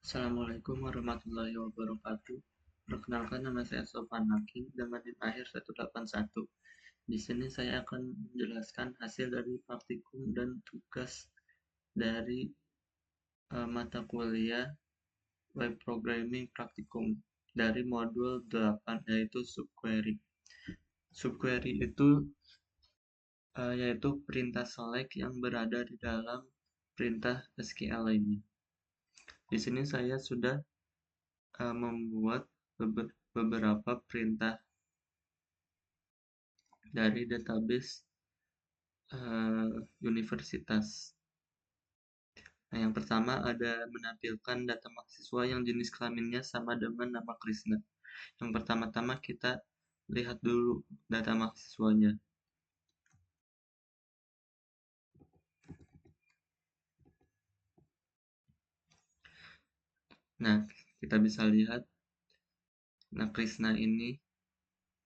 Assalamualaikum warahmatullahi wabarakatuh. Perkenalkan, nama saya Sofan Hakim dengan NIM akhir 181. Di sini saya akan menjelaskan hasil dari praktikum dan tugas dari mata kuliah Web Programming Praktikum dari modul 8, yaitu subquery. Subquery itu yaitu perintah select yang berada di dalam perintah SQL lainnya. Di sini saya sudah membuat beberapa perintah dari database universitas. Nah, yang pertama ada menampilkan data mahasiswa yang jenis kelaminnya sama dengan nama Krisna. Yang pertama-tama kita lihat dulu data mahasiswanya. Nah, kita bisa lihat, nah Krisna ini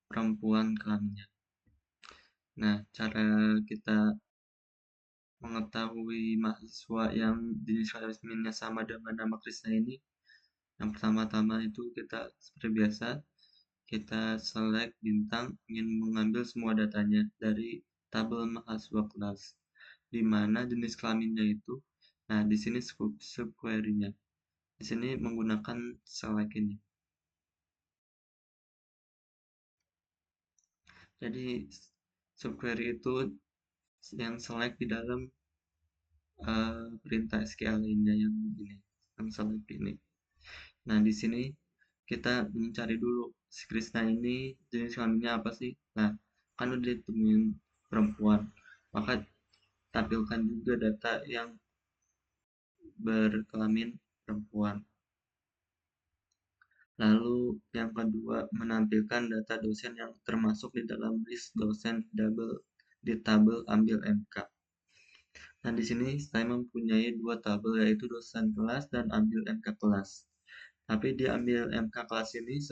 perempuan kelaminnya. Nah, cara kita mengetahui mahasiswa yang jenis kelaminnya sama dengan nama Krisna ini, yang pertama-tama itu kita seperti biasa, kita select bintang ingin mengambil semua datanya dari tabel mahasiswa kelas, di mana jenis kelaminnya itu. Nah, di sini subquery-nya. Di sini menggunakan select ini. Jadi subquery itu yang select di dalam perintah SQL lainnya yang ini, yang select ini. Nah, di sini kita mencari dulu si Krisna ini jenis kelaminnya apa sih. Nah, kan udah ditemuin perempuan, maka tampilkan juga data yang berkelamin perempuan. Lalu yang kedua, menampilkan data dosen yang termasuk di dalam list dosen di tabel ambil MK. Nah, di sini saya mempunyai dua tabel, yaitu dosen kelas dan ambil MK kelas. Tapi di ambil MK kelas ini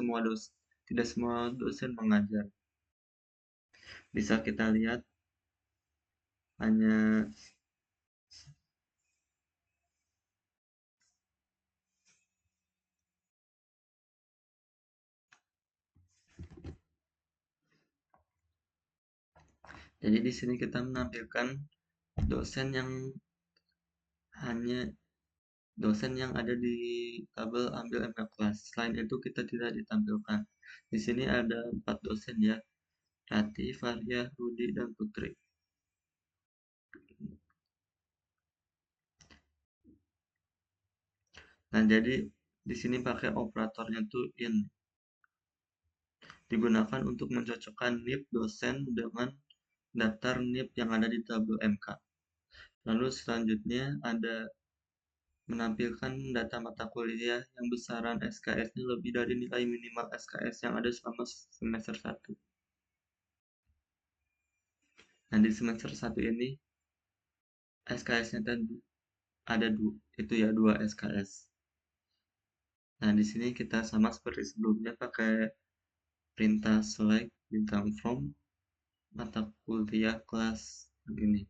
tidak semua dosen mengajar. Bisa kita lihat hanya jadi di sini kita menampilkan dosen yang hanya dosen yang ada di tabel ambil MK kelas. Selain itu kita tidak ditampilkan. Di sini ada 4 dosen ya, Rati, Faria, Rudi, dan Putri. Nah, jadi di sini pakai operatornya tuh in. Digunakan untuk mencocokkan NIP dosen dengan daftar NIP yang ada di tabel MK. Lalu selanjutnya ada menampilkan data mata kuliah yang besaran SKS-nya lebih dari nilai minimal SKS yang ada selama semester 1. Nah, di semester 1 ini SKS-nya ada itu ya 2 SKS. Nah, di sini kita sama seperti sebelumnya pakai perintah select bintang from mata kuliah kelas ini,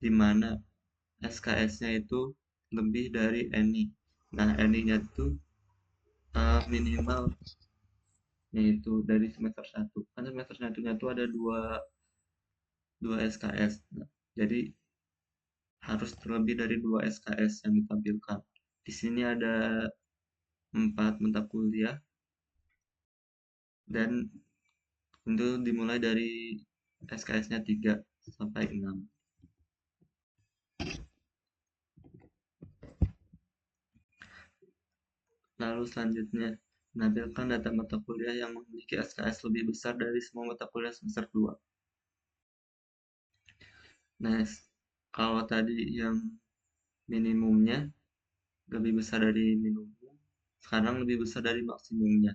di mana SKS-nya itu lebih dari NI. Nah, NI-nya itu minimal yaitu dari semester 1. Kan semester 1-nya itu ada 2 SKS. Nah, jadi harus terlebih dari 2 SKS yang ditampilkan. Di sini ada 4 mata kuliah dan itu dimulai dari SKS-nya 3 sampai 6. Lalu selanjutnya, menampilkan data mata kuliah yang memiliki SKS lebih besar dari semua mata kuliah semester 2. Nah, kalau tadi yang minimumnya lebih besar dari minimum, sekarang lebih besar dari maksimumnya.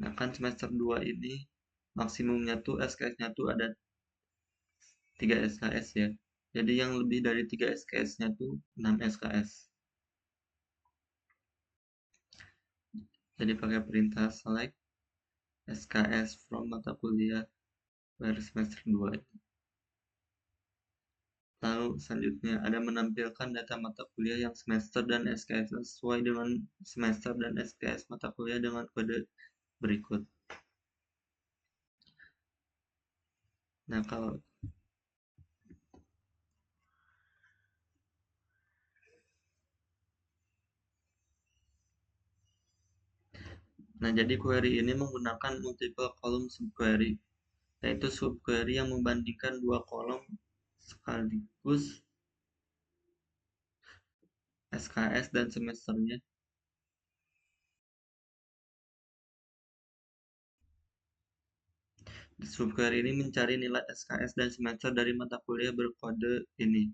Nah, kan semester 2 ini maksimumnya tuh SKS-nya tuh ada 3 SKS ya. Jadi yang lebih dari 3 SKS-nya tuh 6 SKS. Jadi pakai perintah select SKS from mata kuliah baru semester 2. Lalu selanjutnya ada menampilkan data mata kuliah yang semester dan SKS sesuai dengan semester dan SKS mata kuliah dengan kode berikut. Nah, jadi query ini menggunakan multiple column subquery, yaitu subquery yang membandingkan dua kolom sekaligus SKS dan semesternya. Subquery ini mencari nilai SKS dan semester dari mata kuliah berkode ini.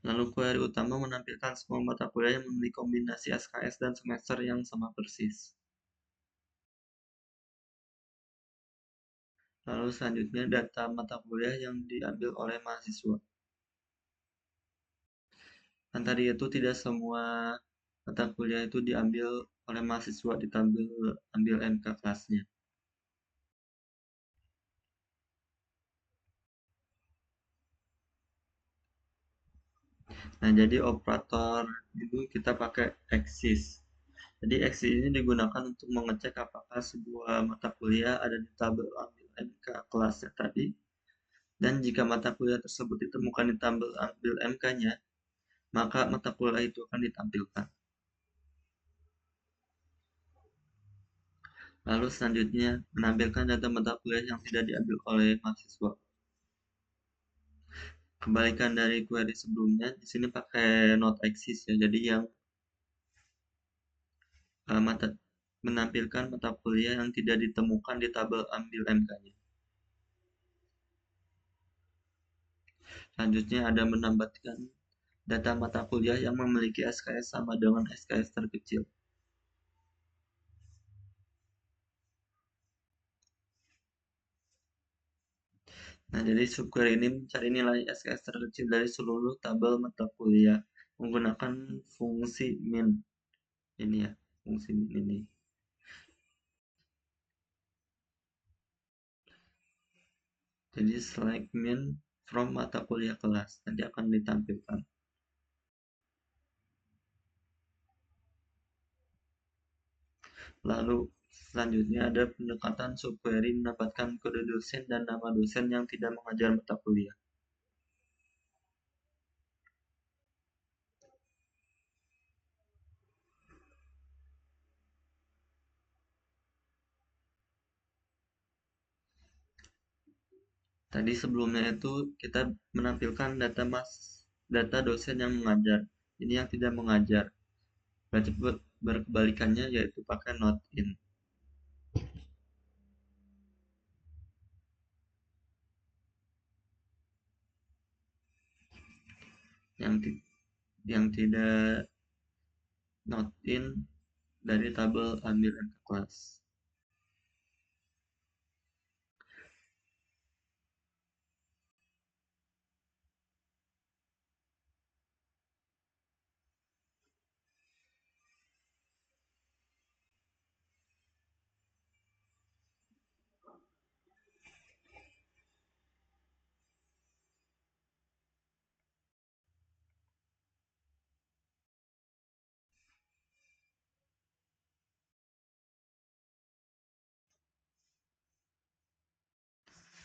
Lalu query utama menampilkan semua mata kuliah yang memiliki kombinasi SKS dan semester yang sama persis. Lalu selanjutnya data mata kuliah yang diambil oleh mahasiswa. Kan tadi itu tidak semua mata kuliah itu diambil oleh mahasiswa, ambil MK kelasnya. Nah, jadi operator itu kita pakai eksis. Jadi eksis ini digunakan untuk mengecek apakah sebuah mata kuliah ada di tabel ambil MK kelasnya tadi. Dan jika mata kuliah tersebut ditemukan di tabel ambil MK-nya, maka mata kuliah itu akan ditampilkan. Lalu selanjutnya menampilkan data mata kuliah yang tidak diambil oleh mahasiswa. Kebalikan dari query sebelumnya, di sini pakai not exist ya. Jadi yang menampilkan mata kuliah yang tidak ditemukan di tabel ambil MK-nya. Selanjutnya ada menambahkan data mata kuliah yang memiliki SKS sama dengan SKS terkecil. Nah, jadi subquery ini mencari nilai SKS terkecil dari seluruh tabel mata kuliah menggunakan fungsi min. Ini ya, fungsi min ini. Jadi select min from mata kuliah kelas nanti akan ditampilkan. Lalu selanjutnya ada pendekatan subquery mendapatkan kode dosen dan nama dosen yang tidak mengajar mata kuliah. Tadi sebelumnya itu kita menampilkan data dosen yang mengajar. Ini yang tidak mengajar. Berarti berkebalikannya yaitu pakai not in. Yang tidak not in dari tabel ambil MK kelas.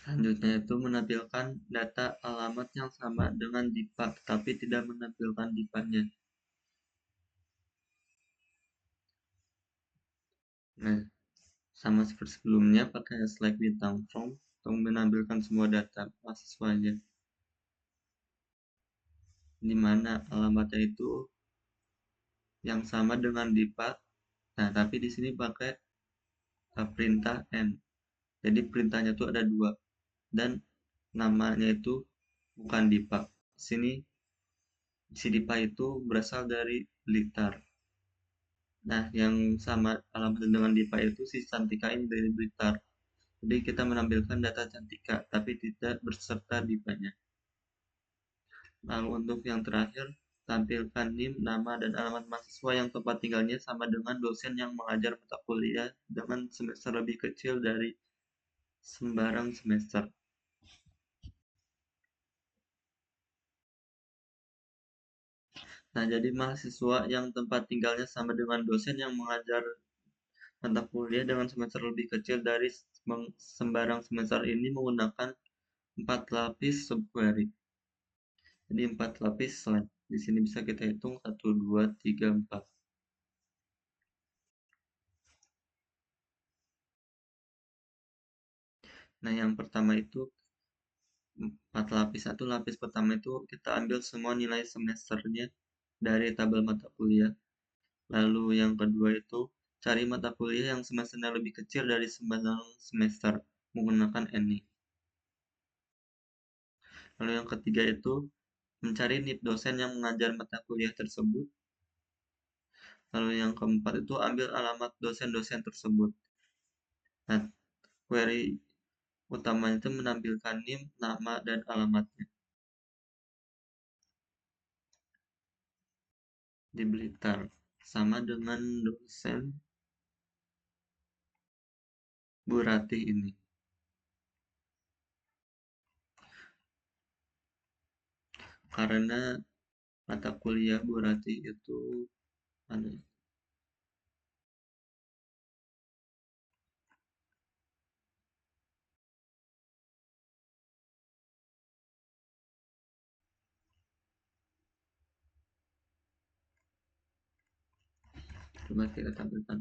Selanjutnya itu menampilkan data alamat yang sama dengan DIPA, tapi tidak menampilkan DIPA-nya. Nah, sama seperti sebelumnya pakai select bintang from untuk menampilkan semua data mahasiswanya. Di mana alamatnya itu yang sama dengan DIPA. Nah, tapi di sini pakai perintah N. Jadi perintahnya itu ada dua dan namanya itu bukan DIPA. Sini si DIPA itu berasal dari Blitar. Nah, yang sama alamat dengan DIPA itu si Cantika ini dari Blitar. Jadi kita menampilkan data Cantika, tapi tidak berserta DIPA-nya. Lalu untuk yang terakhir, tampilkan NIM, nama, dan alamat mahasiswa yang tempat tinggalnya sama dengan dosen yang mengajar mata kuliah dengan semester lebih kecil dari sembarang semester. Nah, jadi mahasiswa yang tempat tinggalnya sama dengan dosen yang mengajar mata kuliah dengan semester lebih kecil dari sembarang semester ini menggunakan 4 lapis subquery. Jadi 4 lapis slide. Di sini bisa kita hitung 1, 2, 3, 4. Nah, yang pertama itu 4 lapis. Satu lapis pertama itu kita ambil semua nilai semesternya dari tabel mata kuliah. Lalu yang kedua itu cari mata kuliah yang semesternya lebih kecil dari sembarang semester menggunakan NI. Lalu yang ketiga itu mencari NIP dosen yang mengajar mata kuliah tersebut. Lalu yang keempat itu ambil alamat dosen-dosen tersebut. Nah, query utamanya itu menampilkan NIM, nama, dan alamatnya. Di Blitar sama dengan dosen Bu Ratih ini. Karena mata kuliah Bu Ratih itu ada. Coba kita tampilkan.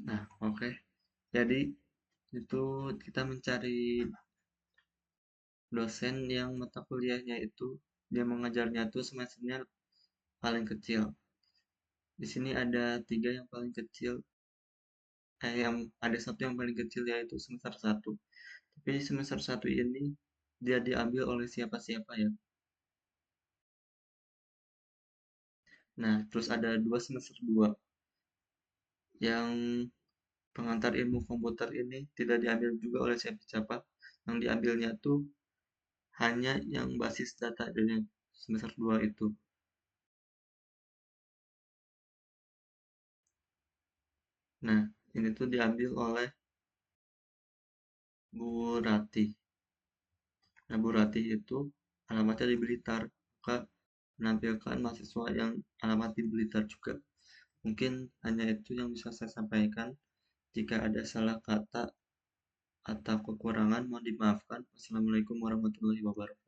Nah, oke. Jadi itu kita mencari dosen yang mata kuliahnya itu dia mengajarnya itu semesternya paling kecil. Di sini ada 3 yang paling kecil, yang ada satu yang paling kecil yaitu semester 1. Tapi semester 1 ini dia diambil oleh siapa-siapa ya. Nah, terus ada 2 semester 2 yang pengantar ilmu komputer ini tidak diambil juga oleh siapa-siapa. Yang diambilnya tuh hanya yang basis data dari semester 2 itu. Nah, ini tuh diambil oleh Bu Ratih. Nah, Bu Ratih itu alamatnya di Blitar, maka menampilkan mahasiswa yang alamat di Blitar juga. Mungkin hanya itu yang bisa saya sampaikan. Jika ada salah kata atau kekurangan, mohon dimaafkan. Wassalamualaikum warahmatullahi wabarakatuh.